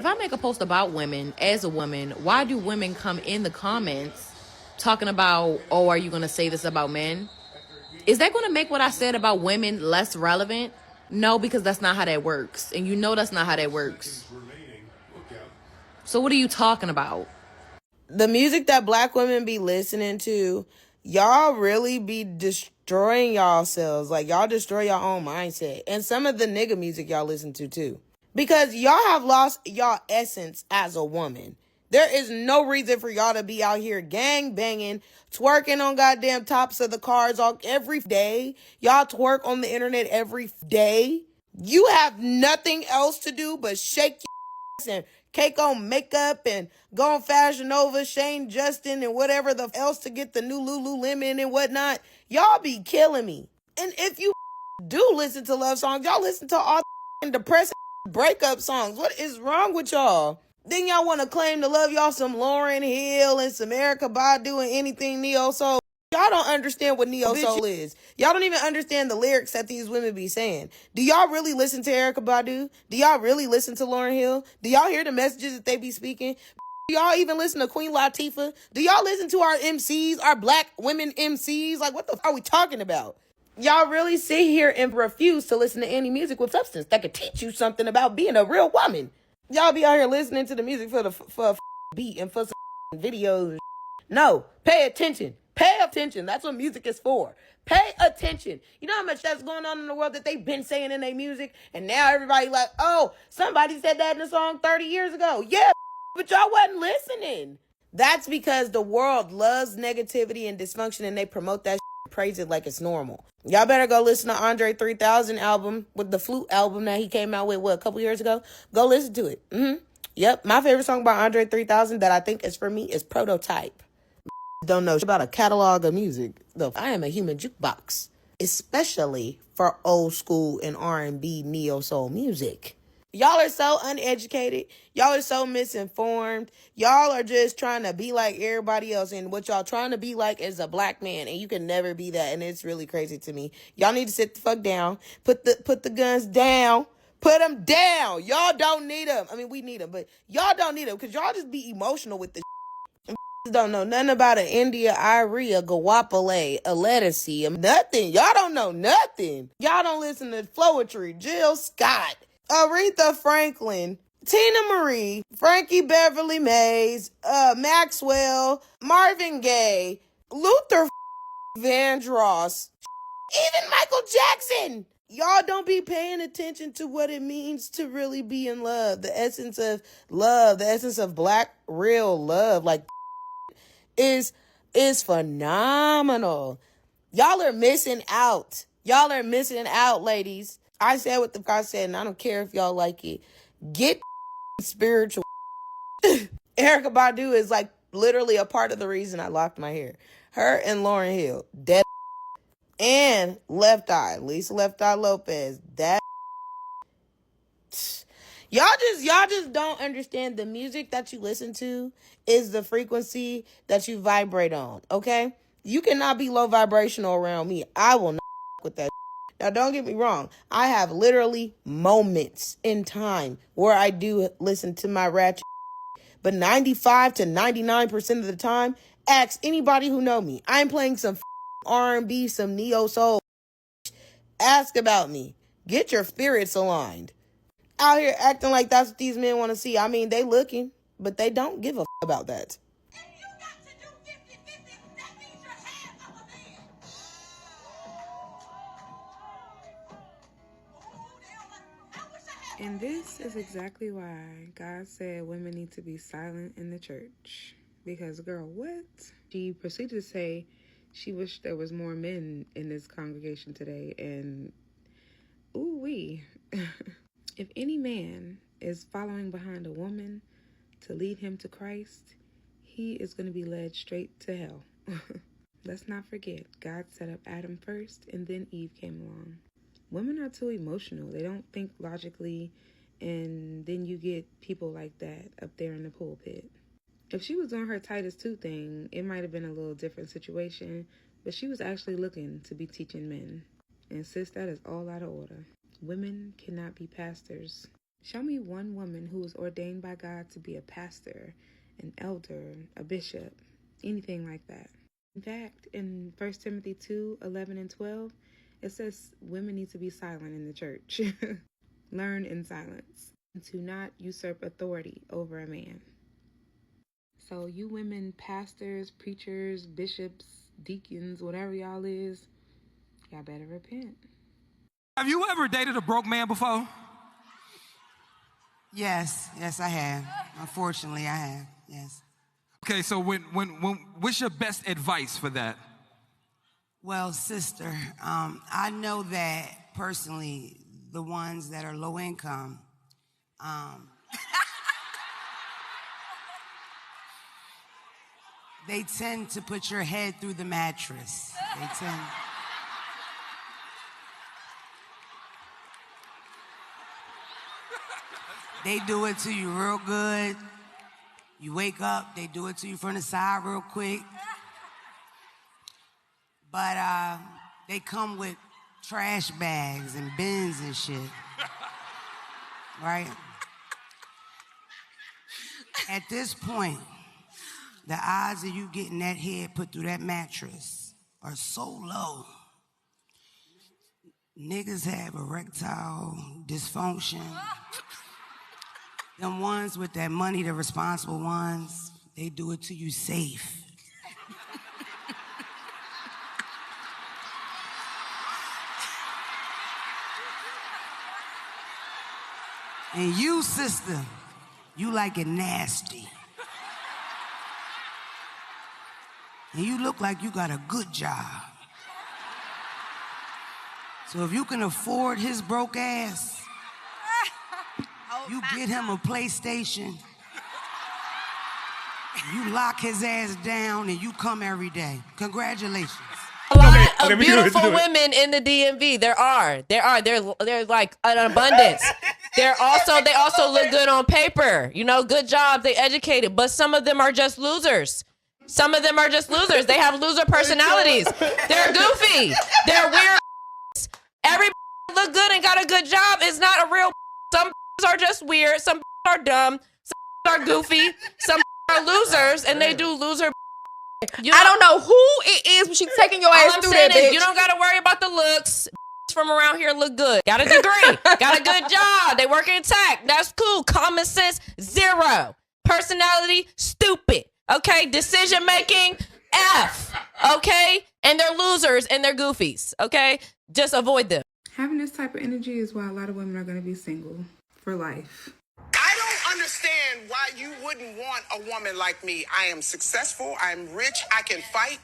If I make a post about women as a woman, why do women come in the comments talking about, oh, are you going to say this about men? Is that going to make what I said about women less relevant? No, because that's not how that works. And you know that's not how that works. So what are you talking about? The music that black women be listening to, y'all really be destroying yourselves. Like, y'all destroy your own mindset. And some of the nigga music y'all listen to, too. Because y'all have lost y'all essence as a woman. There is no reason for y'all to be out here gang banging, twerking on goddamn tops of the cars all every day. Y'all twerk on the internet every day. You have nothing else to do but shake your ass and cake on makeup and go on Fashion Nova, Shane Justin, and whatever the else to get the new Lululemon and whatnot. Y'all be killing me. And if you do listen to love songs, y'all listen to all depressing breakup songs. What is wrong with y'all? Then y'all want to claim to love y'all some Lauryn Hill and some Erykah Badu and anything neo soul. Y'all don't understand what neo soul is. Y'all don't even understand the lyrics that these women be saying. Do y'all really listen to Erykah Badu? Do y'all really listen to Lauryn Hill? Do y'all hear the messages that they be speaking? Do y'all even listen to Queen Latifah? Do y'all listen to our MCs, our black women MCs? Like, what the f are we talking about? Y'all really sit here and refuse to listen to any music with substance that could teach you something about being a real woman. Y'all be out here listening to the music for a beat and for some videos. No, pay attention. Pay attention. That's what music is for. Pay attention. You know how much that's going on in the world that they've been saying in their music, and now everybody like, oh, somebody said that in a song 30 years ago. Yeah, but y'all wasn't listening. That's because the world loves negativity and dysfunction, and they promote that and praise it like it's normal. Y'all better go listen to Andre 3000 album with the flute album that he came out with, a couple years ago? Go listen to it. Yep, my favorite song by Andre 3000 that I think is for me is Prototype. Don't know about a catalog of music. Though I am a human jukebox, especially for old school and R&B neo soul music. Y'all are so uneducated. Y'all are so misinformed. Y'all are just trying to be like everybody else. And what y'all trying to be like is a black man. And you can never be that. And it's really crazy to me. Y'all need to sit the fuck down. Put the guns down. Put them down. Y'all don't need them. I mean, we need them. But y'all don't need them. Because y'all just be emotional with this. Don't know nothing about an India, Iria, Gawapale, a Lettucey, nothing. Y'all don't know nothing. Y'all don't listen to Flowetry, Jill Scott, Aretha Franklin, Tina Marie, Frankie Beverly Mays, Maxwell, Marvin Gaye, Luther Vandross, even Michael Jackson. Y'all don't be paying attention to what it means to really be in love. The essence of love, the essence of black real love, like is phenomenal. Y'all are missing out. Y'all are missing out, ladies. I said what the God said, and I don't care if y'all like it. Get spiritual. Erykah Badu is like literally a part of the reason I locked my hair. Her and Lauryn Hill, dead. And Left Eye, Lisa Left Eye Lopez, that. Y'all just don't understand the music that you listen to is the frequency that you vibrate on, okay? You cannot be low vibrational around me. I will not with that. Now, don't get me wrong. I have literally moments in time where I do listen to my ratchet. But 95 to 99% of the time, ask anybody who know me. I'm playing some R&B, some neo soul. Ask about me. Get your spirits aligned. Out here acting like that's what these men want to see. I mean, they looking, but they don't give a about that. If you got to do 50-50, that means you're half of a man. And this is exactly why God said women need to be silent in the church. Because, girl, what? She proceeded to say she wished there was more men in this congregation today. And, ooh-wee. If any man is following behind a woman to lead him to Christ, he is going to be led straight to hell. Let's not forget, God set up Adam first, and then Eve came along. Women are too emotional. They don't think logically, and then you get people like that up there in the pulpit. If she was doing her Titus 2 thing, it might have been a little different situation, but she was actually looking to be teaching men. And sis, that is all out of order. Women cannot be pastors. Show me one woman who was ordained by God to be a pastor, an elder, a bishop, anything like that. In fact, in 1 Timothy 2:11 and 12, it says women need to be silent in the church. Learn in silence, and to not usurp authority over a man. So you women, pastors, preachers, bishops, deacons, whatever y'all is, y'all better repent. Have you ever dated a broke man before? Yes, I have. Unfortunately, I have. Yes. Okay, so what's your best advice for that? Well, sister, I know that personally, the ones that are low income, they tend to put your head through the mattress. They do it to you real good. You wake up, they do it to you from the side real quick. But they come with trash bags and bins and shit. Right? At this point, the odds of you getting that head put through that mattress are so low. Niggas have erectile dysfunction. Them ones with that money, the responsible ones, they do it to you safe. And you, sister, you like it nasty. And you look like you got a good job. So if you can afford his broke ass, you get him a PlayStation, you lock his ass down, and you come every day. Congratulations. A lot of beautiful women in the DMV. There are. They're like an abundance. They also look good on paper. You know, good job. They educated, but some of them are just losers. They have loser personalities. They're goofy. They're weird. Everybody look good and got a good job is not a real. Some are just weird. Some are dumb. Some are goofy. Some are losers, and they do loser. I don't know who it is, but she's taking your ass through that, bitch. You don't got to worry about the looks. From around here look good. Got a degree. Got a good job. They work in tech. That's cool. Common sense, zero. Personality, stupid. Okay? Decision making, F. Okay? And they're losers and they're goofies. Okay? Just avoid them. Having this type of energy is why a lot of women are going to be single for life. I don't understand why you wouldn't want a woman like me. I am successful. I'm rich. I can fight.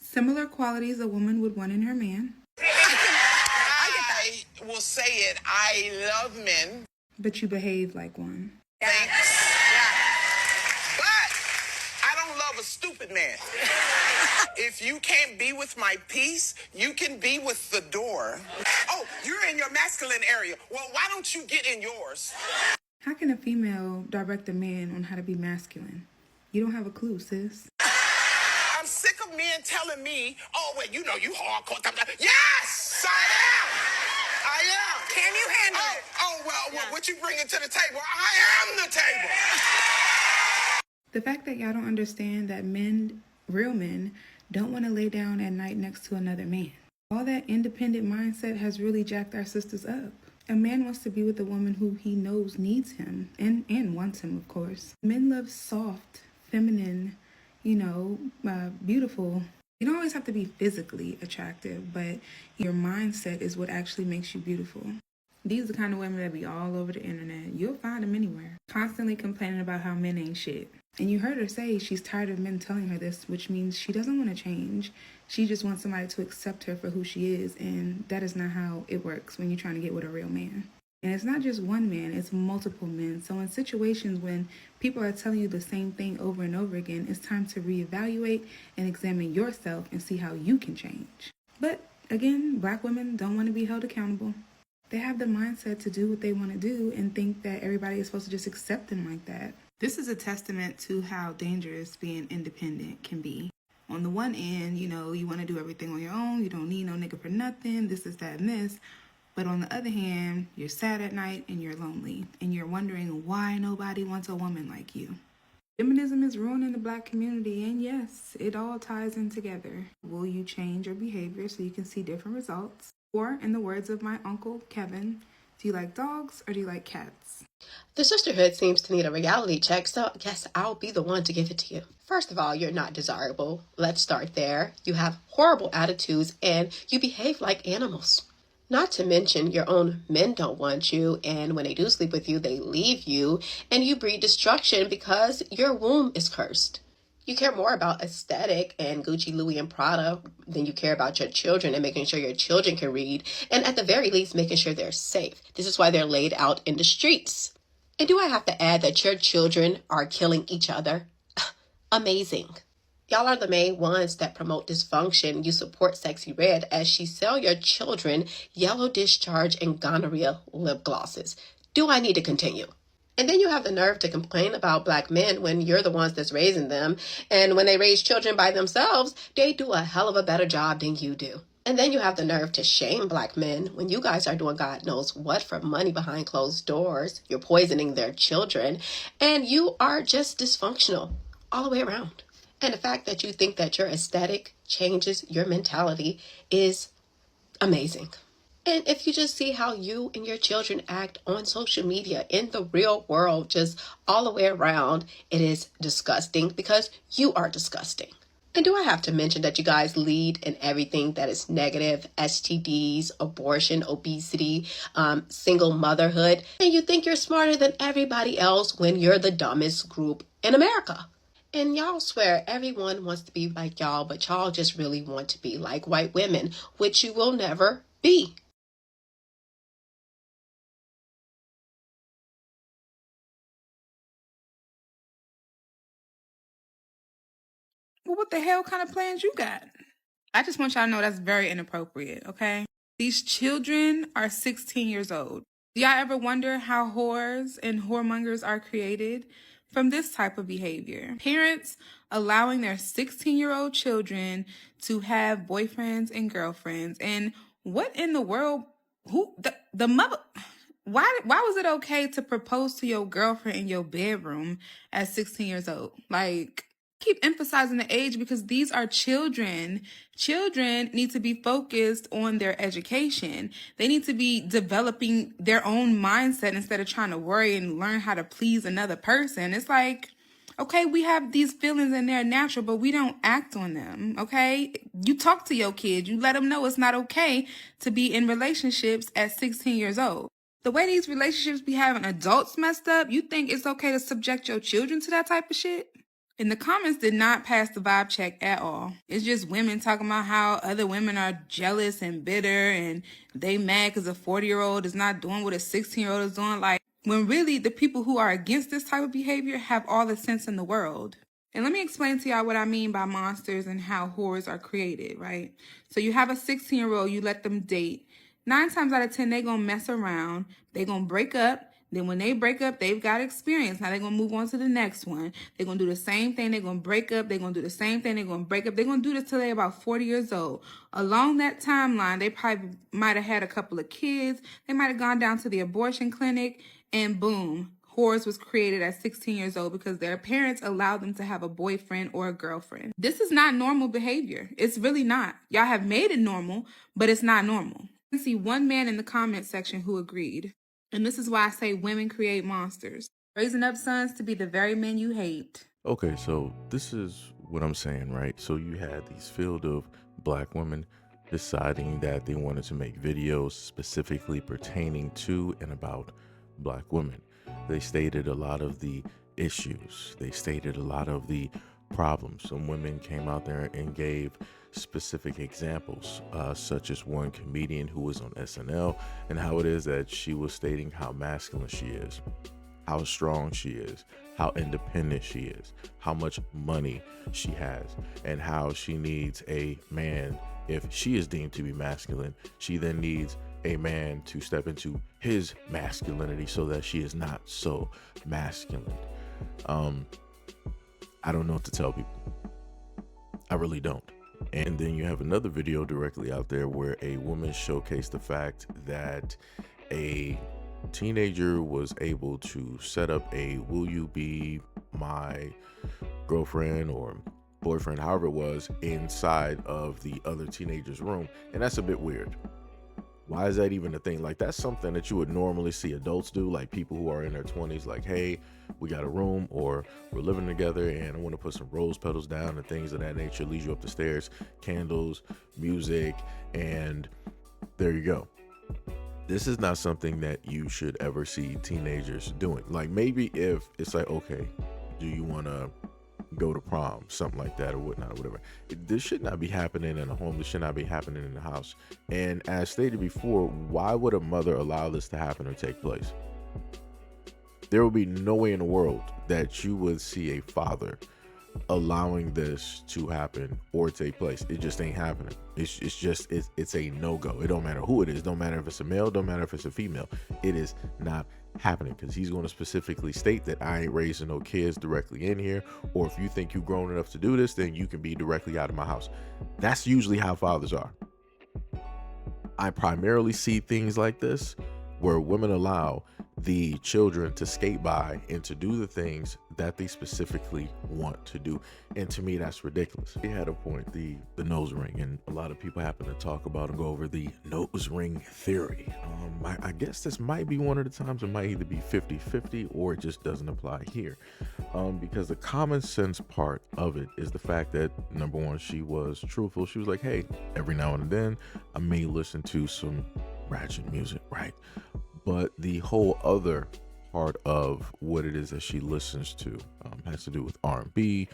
Similar qualities a woman would want in her man. I will say it. I love men. But you behave like one. Thanks. But I don't love a stupid man. If you can't be with my peace, you can be with the door. Oh, you're in your masculine area. Well, why don't you get in yours? How can a female direct a man on how to be masculine? You don't have a clue, sis. I'm sick of men telling me, oh, well, you know, you hardcore. Yes, I am. Can you handle it? Oh, well, what you bringing to the table? I am the table. The fact that y'all don't understand that men, real men, don't want to lay down at night next to another man. All that independent mindset has really jacked our sisters up. A man wants to be with a woman who he knows needs him and wants him, of course. Men love soft, feminine, beautiful. You don't always have to be physically attractive, but your mindset is what actually makes you beautiful. These are the kind of women that be all over the internet. You'll find them anywhere. Constantly complaining about how men ain't shit. And you heard her say she's tired of men telling her this, which means she doesn't want to change. She just wants somebody to accept her for who she is, and that is not how it works when you're trying to get with a real man. And it's not just one man, it's multiple men. So in situations when people are telling you the same thing over and over again, it's time to reevaluate and examine yourself and see how you can change. But again, Black women don't want to be held accountable. They have the mindset to do what they want to do and think that everybody is supposed to just accept them like that. This is a testament to how dangerous being independent can be. On the one end, you want to do everything on your own. You don't need no nigga for nothing. This is that and this. But on the other hand, you're sad at night and you're lonely and you're wondering why nobody wants a woman like you. Feminism is ruining the black community, and yes, it all ties in together. Will you change your behavior so you can see different results? Or, in the words of my uncle Kevin, do you like dogs or do you like cats? The sisterhood seems to need a reality check, so I guess I'll be the one to give it to you. First of all, you're not desirable. Let's start there. You have horrible attitudes and you behave like animals. Not to mention your own men don't want you, and when they do sleep with you, they leave you, and you breed destruction because your womb is cursed. You care more about aesthetic and Gucci, Louis, and Prada than you care about your children and making sure your children can read, and at the very least, making sure they're safe. This is why they're laid out in the streets. And do I have to add that your children are killing each other? Amazing. Y'all are the main ones that promote dysfunction. You support Sexy Red as she sell your children yellow discharge and gonorrhea lip glosses. Do I need to continue? And then you have the nerve to complain about black men when you're the ones that's raising them. And when they raise children by themselves, they do a hell of a better job than you do. And then you have the nerve to shame black men when you guys are doing God knows what for money behind closed doors. You're poisoning their children. And you are just dysfunctional all the way around. And the fact that you think that your aesthetic changes your mentality is amazing. And if you just see how you and your children act on social media, in the real world, just all the way around, it is disgusting because you are disgusting. And do I have to mention that you guys lead in everything that is negative, STDs, abortion, obesity, single motherhood, and you think you're smarter than everybody else when you're the dumbest group in America. And y'all swear everyone wants to be like y'all, but y'all just really want to be like white women, which you will never be. Well, what the hell kind of plans you got? I just want y'all to know that's very inappropriate, okay? These children are 16 years old. Do y'all ever wonder how whores and whoremongers are created? From this type of behavior. Parents allowing their 16-year-old children to have boyfriends and girlfriends. And what in the world, the mother, why was it okay to propose to your girlfriend in your bedroom at 16 years old? Like, keep emphasizing the age because these are children. Children need to be focused on their education. They need to be developing their own mindset instead of trying to worry and learn how to please another person. It's like, okay, we have these feelings and they're natural, but we don't act on them, okay? You talk to your kid. You let them know it's not okay to be in relationships at 16 years old. The way these relationships be having adults messed up, you think it's okay to subject your children to that type of shit? And the comments did not pass the vibe check at all. It's just women talking about how other women are jealous and bitter and they mad because a 40-year-old is not doing what a 16-year-old is doing. Like, when really the people who are against this type of behavior have all the sense in the world. And let me explain to y'all what I mean by monsters and how whores are created, right? So you have a 16-year-old, you let them date. 9 times out of 10, they're going to mess around. They're going to break up. Then when they break up, they've got experience. Now they're going to move on to the next one. They're going to do the same thing. They're going to break up. They're going to do the same thing. They're going to break up. They're going to do this till they're about 40 years old. Along that timeline, they probably might have had a couple of kids. They might have gone down to the abortion clinic and boom, whores was created at 16 years old because their parents allowed them to have a boyfriend or a girlfriend. This is not normal behavior. It's really not. Y'all have made it normal, but it's not normal. I see one man in the comment section who agreed. And this is why I say women create monsters. Raising up sons to be the very men you hate. Okay, so this is what I'm saying, right? So you had these field of black women deciding that they wanted to make videos specifically pertaining to and about black women. They stated a lot of the issues. They stated a lot of the problems. Some women came out there and gave specific examples, such as one comedian who was on SNL and how it is that she was stating how masculine she is, how strong she is, how independent she is, how much money she has, and how she needs a man. If she is deemed to be masculine, she then needs a man to step into his masculinity so that she is not so masculine. I don't know what to tell people. I really don't. And then you have another video directly out there where a woman showcased the fact that a teenager was able to set up a "will you be my girlfriend" or boyfriend, however it was, inside of the other teenager's room. And that's a bit weird. Why is that even a thing? Like, that's something that you would normally see adults do, like people who are in their 20s, like, hey, we got a room, or we're living together and I want to put some rose petals down and things of that nature, lead you up the stairs, candles, music, and there you go. This is not something that you should ever see teenagers doing. Like, maybe if it's like, okay, do you want to go to prom, something like that, or whatnot, or whatever. This should not be happening in a home. This should not be happening in the house. And as stated before, why would a mother allow this to happen or take place? There will be no way in the world that you would see a father allowing this to happen or take place. It just ain't happening. It's a no-go. It don't matter who it is. Don't matter if it's a male. Don't matter if it's a female. It is not happening, because he's going to specifically state that I ain't raising no kids directly in here, or if you think you're grown enough to do this, then you can be directly out of my house. That's usually how fathers are. I primarily see things like this where women allow the children to skate by and to do the things that they specifically want to do. And to me, that's ridiculous. They had a point, the nose ring, and a lot of people happen to talk about and go over the nose ring theory. I guess this might be one of the times it might either be 50-50 or it just doesn't apply here. Because the common sense part of it is the fact that, number one, she was truthful. She was like, hey, every now and then I may listen to some ratchet music, right? But the whole other part of what it is that she listens to has to do with R&B,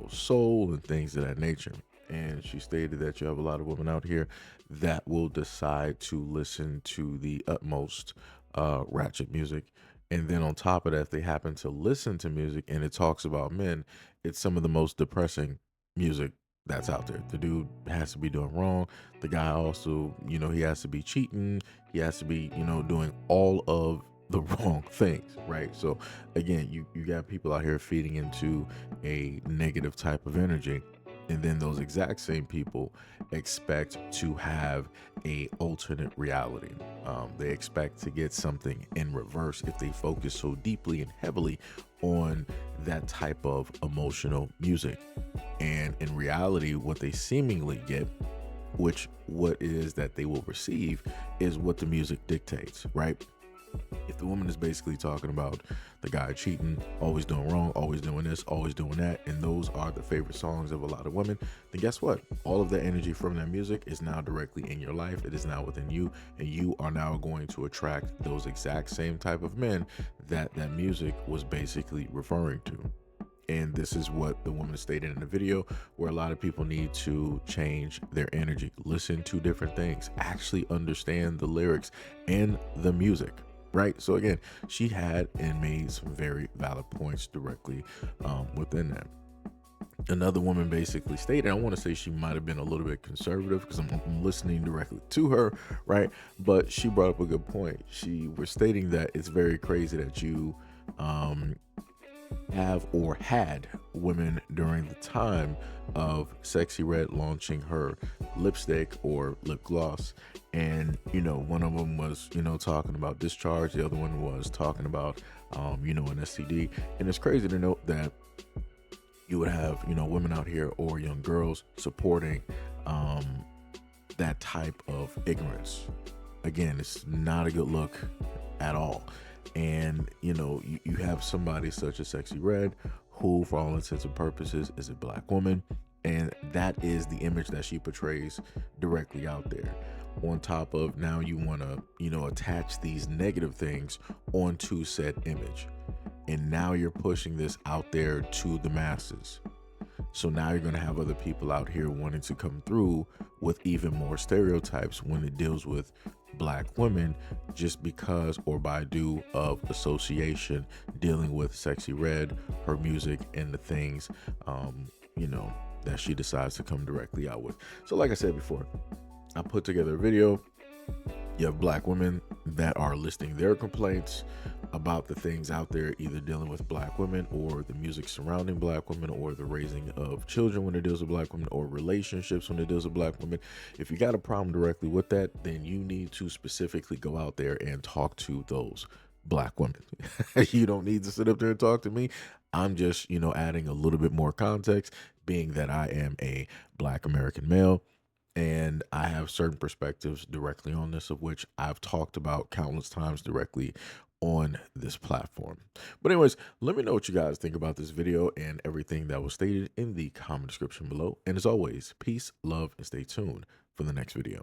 soul and things of that nature. And she stated that you have a lot of women out here that will decide to listen to the utmost ratchet music. And then on top of that, if they happen to listen to music and it talks about men, it's some of the most depressing music that's out there. The dude has to be doing wrong. The guy also, he has to be cheating. He has to be, doing all of the wrong things, right? So again, you got people out here feeding into a negative type of energy. And then those exact same people expect to have a alternate reality. They expect to get something in reverse if they focus so deeply and heavily on that type of emotional music. And in reality, what they seemingly get, what it is that they will receive, is what the music dictates, right? If the woman is basically talking about the guy cheating, always doing wrong, always doing this, always doing that, and those are the favorite songs of a lot of women, then guess what? All of the energy from that music is now directly in your life. It is now within you, and you are now going to attract those exact same type of men that music was basically referring to. And this is what the woman stated in the video, where a lot of people need to change their energy, listen to different things, actually understand the lyrics and the music. Right. So again, she had and made some very valid points directly within that. Another woman basically stated, I want to say she might have been a little bit conservative because I'm listening directly to her, right? But she brought up a good point. She was stating that it's very crazy that you have or had women during the time of Sexy Red launching her lipstick or lip gloss. And, one of them was, talking about discharge. The other one was talking about, an STD. And it's crazy to note that you would have, women out here or young girls supporting that type of ignorance. Again, it's not a good look at all. And, you have somebody such as Sexy Red, who for all intents and purposes is a black woman. And that is the image that she portrays directly out there. On top of now you want to, attach these negative things onto said image. And now you're pushing this out there to the masses. So now you're going to have other people out here wanting to come through with even more stereotypes when it deals with black women, just because or by due of association dealing with Sexy Red, her music, and the things, that she decides to come directly out with. So like I said before, I put together a video You have black women that are listing their complaints about the things out there, either dealing with black women or the music surrounding black women or the raising of children when it deals with black women or relationships when it deals with black women. If you got a problem directly with that, then you need to specifically go out there and talk to those black women. You don't need to sit up there and talk to me. I'm just, adding a little bit more context, being that I am a black American male. And I have certain perspectives directly on this, of which I've talked about countless times directly on this platform. But anyways, let me know what you guys think about this video and everything that was stated in the comment description below. And as always, peace, love, and stay tuned for the next video.